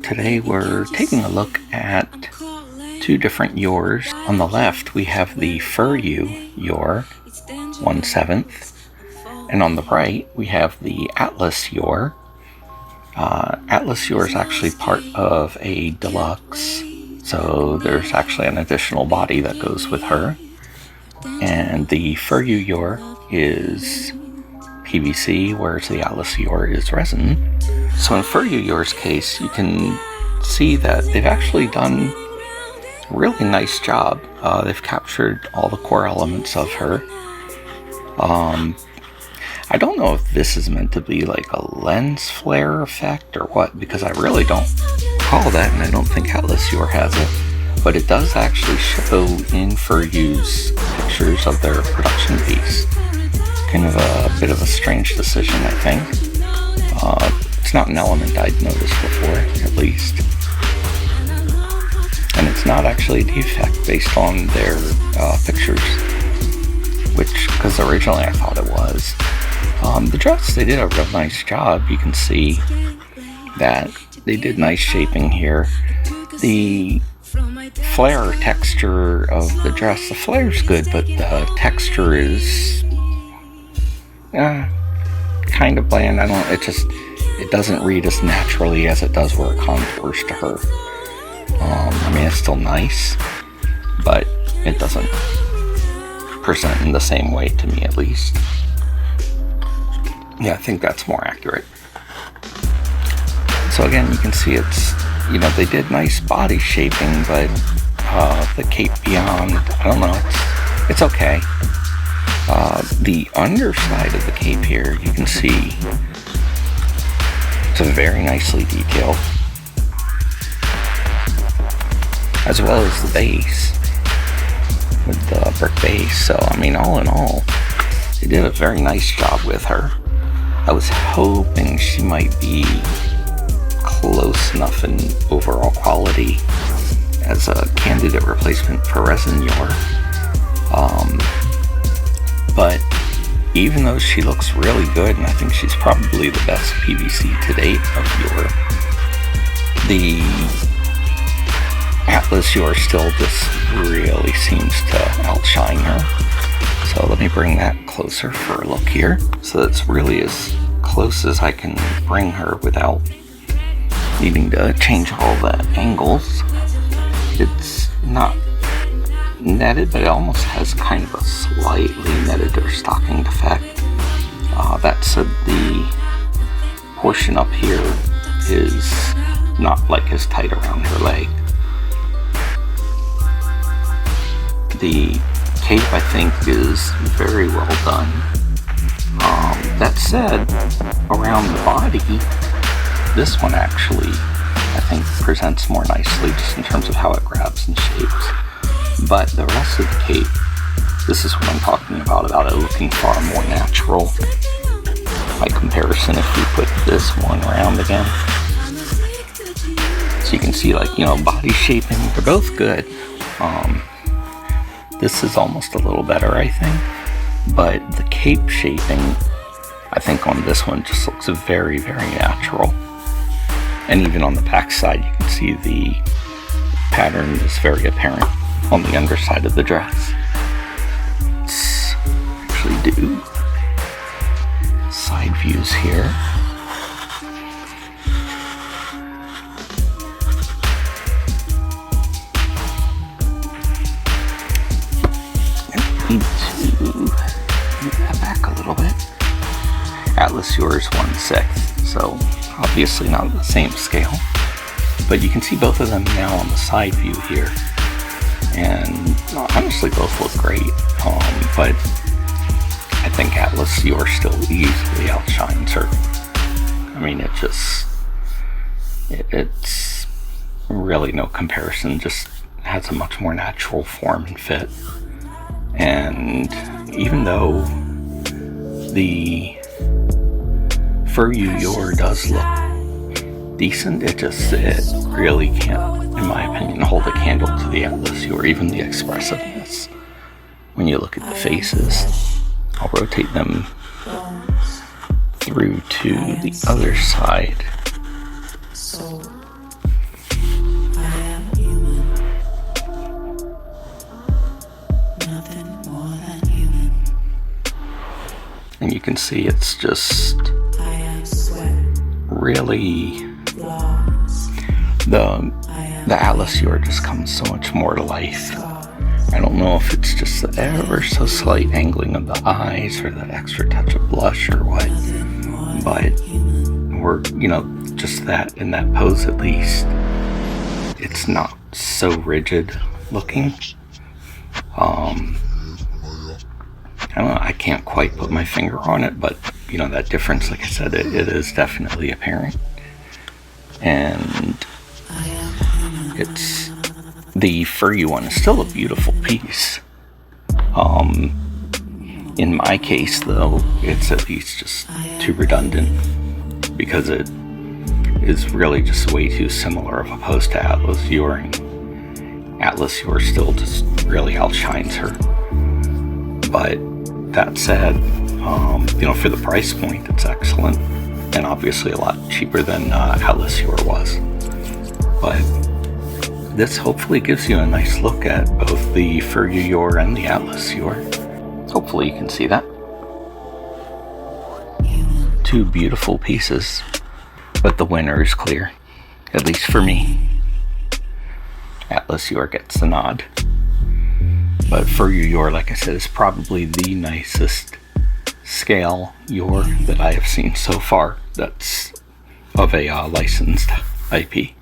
Today we're taking a look at two different Yors. On the left we have the FuRyu Yor 1/7, and on the right we have the Atlas Yor. Atlas Yor is actually part of a deluxe, so there's actually an additional body that goes with her. And the FuRyu Yor is PVC, whereas the Atlas Yor is resin. So in FuRyu Yor's case, you can see that they've actually done a really nice job. They've captured all the core elements of her. I don't know if this is meant to be like a lens flare effect or what, because I really don't call that, and I don't think Atlas Yor has it. But it does actually show in FuRyu's pictures of their production piece. Kind of a bit of a strange decision, I think. It's not an element I'd noticed before, at least. And it's not actually a defect based on their pictures, because originally I thought it was. The dress, they did a real nice job. You can see that they did nice shaping here. The flare texture of the dress, the flare's good, but the texture is kind of bland. It doesn't read as naturally as it does where it contours to her. I mean, it's still nice, but it doesn't present in the same way, to me at least. Yeah, I think that's more accurate. So again, you can see they did nice body shaping, but the cape beyond, I don't know, it's okay. The underside of the cape here, you can see it's very nicely detailed, as well as the base with the brick base. So I mean, all in all, they did a very nice job with her. I was hoping she might be close enough in overall quality as a candidate replacement for Resin Yor. But even though she looks really good, and I think she's probably the best PVC to date of Yor, the Atlas Yor still just really seems to outshine her. So let me bring that closer for a look here. So that's really as close as I can bring her without needing to change all the angles. It's not netted, but it almost has kind of a slightly netted or stockinged effect. That said, the portion up here is not like as tight around her leg. The cape, I think, is very well done. That said, around the body, this one actually, I think, presents more nicely just in terms of how it grabs and shapes. But the rest of the cape, this is what I'm talking about it looking far more natural. By comparison, if we put this one around again. So you can see, body shaping, they're both good. This is almost a little better, I think. But the cape shaping, I think on this one just looks very, very natural. And even on the back side, you can see the pattern is very apparent on the underside of the dress. Let's actually do side views here. I need to move that back a little bit. Atlas Yor is 1/6, so obviously not the same scale. But you can see both of them now on the side view here. And honestly, both look great. But I think Atlas Yor still easily outshines her. I mean, it's really no comparison. Just has a much more natural form and fit. And even though the FuRyu Yor does look decent, it really can't, in my opinion, hold a candle to the Atlas Yor, even the expressiveness. When you look at the faces, I'll rotate them through to the other side. can see it's just really, the Atlas Yor just comes so much more to life. I don't know if it's just the ever so slight angling of the eyes or the extra touch of blush or what, but just that in that pose at least, it's not so rigid looking. I don't know, I can't quite put my finger on it, but that difference, like I said, it is definitely apparent. And it's the FuRyu one is still a beautiful piece. In my case though, it's at least just too redundant, because it is really just way too similar of a pose to Atlas Yor, and Atlas Yor still just really outshines her. But that said, for the price point, it's excellent, and obviously a lot cheaper than Atlas Yor was. But this hopefully gives you a nice look at both the FuRyu Yor and the Atlas Yor. Hopefully you can see that. Two beautiful pieces, but the winner is clear, at least for me. Atlas Yor gets the nod. But FuRyu Yor, like I said, is probably the nicest scale Yor that I have seen so far that's of a licensed IP.